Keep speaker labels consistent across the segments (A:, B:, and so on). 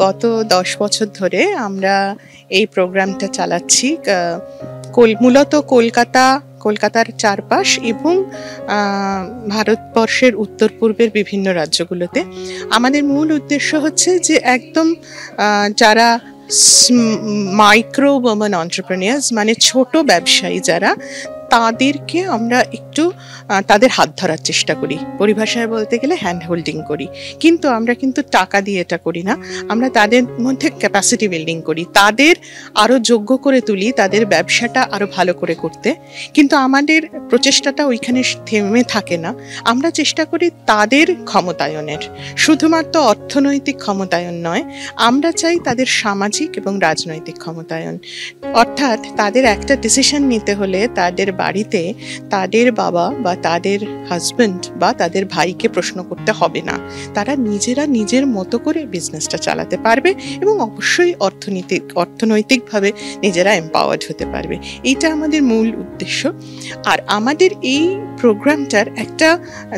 A: গত 10 বছর ধরে আমরা এই প্রোগ্রামটা চালাচ্ছি মূলত কলকাতার চারপাশ এবং ভারতবর্ষের উত্তর পূর্বের বিভিন্ন রাজ্যগুলোতে। আমাদের মূল উদ্দেশ্য হচ্ছে যে একদম যারা মাইক্রো ওমেন এন্টারপ্রেনিয়ার্স মানে ছোট ব্যবসায়ী যারা, তাদেরকে আমরা একটু তাদের হাত ধরার চেষ্টা করি, পরিভাষায় বলতে গেলে হ্যান্ড হোল্ডিং করি। কিন্তু আমরা কিন্তু টাকা দিয়ে এটা করি না, আমরা তাদের মধ্যে ক্যাপাসিটি বিল্ডিং করি, তাদের আরও যোগ্য করে তুলি, তাদের ব্যবসাটা আরও ভালো করে করতে। কিন্তু আমাদের প্রচেষ্টাটা ওইখানে থেমে থাকে না, আমরা চেষ্টা করি তাদের ক্ষমতায়নের, শুধুমাত্র অর্থনৈতিক ক্ষমতায়ন নয়, আমরা চাই তাদের সামাজিক এবং রাজনৈতিক ক্ষমতায়ন। অর্থাৎ তাদের একটা ডিসিশন নিতে হলে তাদের বাড়িতে তাদের বাবা বা তাদের হাজব্যান্ড বা তাদের ভাইকে প্রশ্ন করতে হবে না, তারা নিজের মতো করে বিজনেসটা চালাতে পারবে এবং অবশ্যই অর্থনৈতিকভাবে নিজেরা এম্পাওয়ার্ড হতে পারবে। এইটা আমাদের মূল উদ্দেশ্য। আর আমাদের এই প্রোগ্রামটার একটা,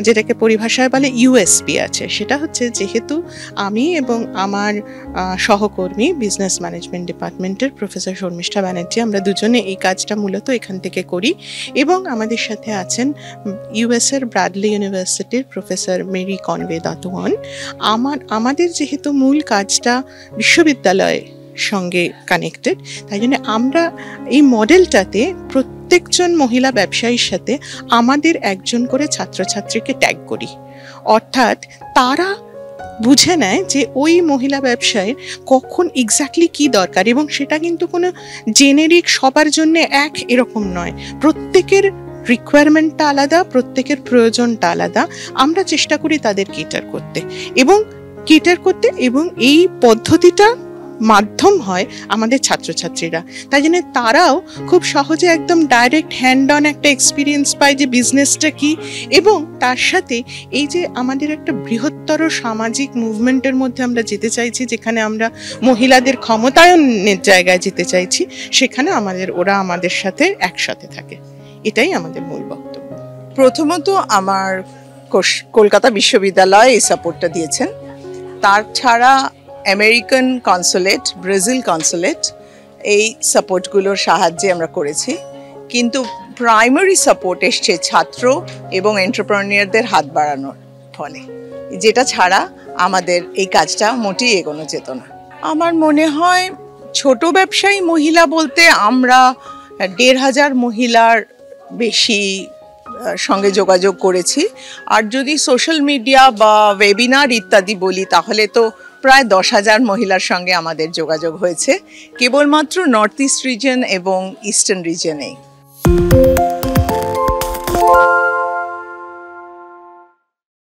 A: যেটাকে পরিভাষায় বলে ইউএসপি আছে, সেটা হচ্ছে যেহেতু আমি এবং আমার সহকর্মী বিজনেস ম্যানেজমেন্ট ডিপার্টমেন্টের প্রফেসর শর্মিষ্ঠা ব্যানার্জি, আমরা দুজনে এই কাজটা মূলত এখান থেকে করি। এবং আমাদের সাথে আছেন ইউএসের ব্র্যাডলি ইউনিভার্সিটির প্রফেসর মেরি কনওয়ে দাতুয়ান। আমাদের যেহেতু মূল কাজটা বিশ্ববিদ্যালয়ের সঙ্গে কানেক্টেড, তাই জন্য আমরা এই মডেলটাতে প্রত্যেকজন মহিলা ব্যবসায়ীর সাথে আমাদের একজন করে ছাত্রছাত্রীকে ট্যাগ করি। অর্থাৎ তারা বুঝে নেয় যে ওই মহিলা ব্যবসায়ের কখন এক্স্যাক্টলি কি দরকার, এবং সেটা কিন্তু কোনো জেনেরিক সবার জন্য এক এরকম নয়, প্রত্যেকের রিকোয়ারমেন্টটা আলাদা, প্রত্যেকের প্রয়োজনটা আলাদা। আমরা চেষ্টা করি তাদের কেটার করতে এবং এই পদ্ধতিটা মাধ্যম হয় আমাদের ছাত্রছাত্রীরা। তাই জন্য তারাও খুব সহজে একদম ডাইরেক্ট হ্যান্ড অন একটা এক্সপিরিয়েন্স পায় যে বিজনেসটা কি, এবং তার সাথে এই যে আমাদের একটা বৃহত্তর সামাজিক মুভমেন্টের মধ্যে আমরা যেতে চাইছি, যেখানে আমরা মহিলাদের ক্ষমতায়নের জায়গায় যেতে চাইছি, সেখানে ওরা আমাদের সাথে একসাথে থাকে। এটাই আমাদের মূল বক্তব্য।
B: প্রথমত আমার কলকাতা বিশ্ববিদ্যালয় এই সাপোর্টটা দিয়েছেন, তার ছাড়া আমেরিকান কনসুলেট, ব্রাজিল কনসুলেট, এই সাপোর্টগুলোর সাহায্যে আমরা করেছি। কিন্তু প্রাইমারি সাপোর্ট এসছে ছাত্র এবং এন্টারপ্রেনিয়ারদের হাত বাড়ানোর ফলে, যেটা ছাড়া আমাদের এই কাজটা মোটেই এগোনো যেত না। আমার মনে হয় ছোট ব্যবসায়ী মহিলা বলতে আমরা ১৫০০ মহিলার বেশি সঙ্গে যোগাযোগ করেছি। আর যদি সোশ্যাল মিডিয়া বা ওয়েবিনার ইত্যাদি বলি, তাহলে তো প্রায় ১০,০০০ মহিলার সঙ্গে আমাদের যোগাযোগ হয়েছে, কেবলমাত্র নর্থ ইস্ট রিজন এবং ইস্টার্ন রিজনেই।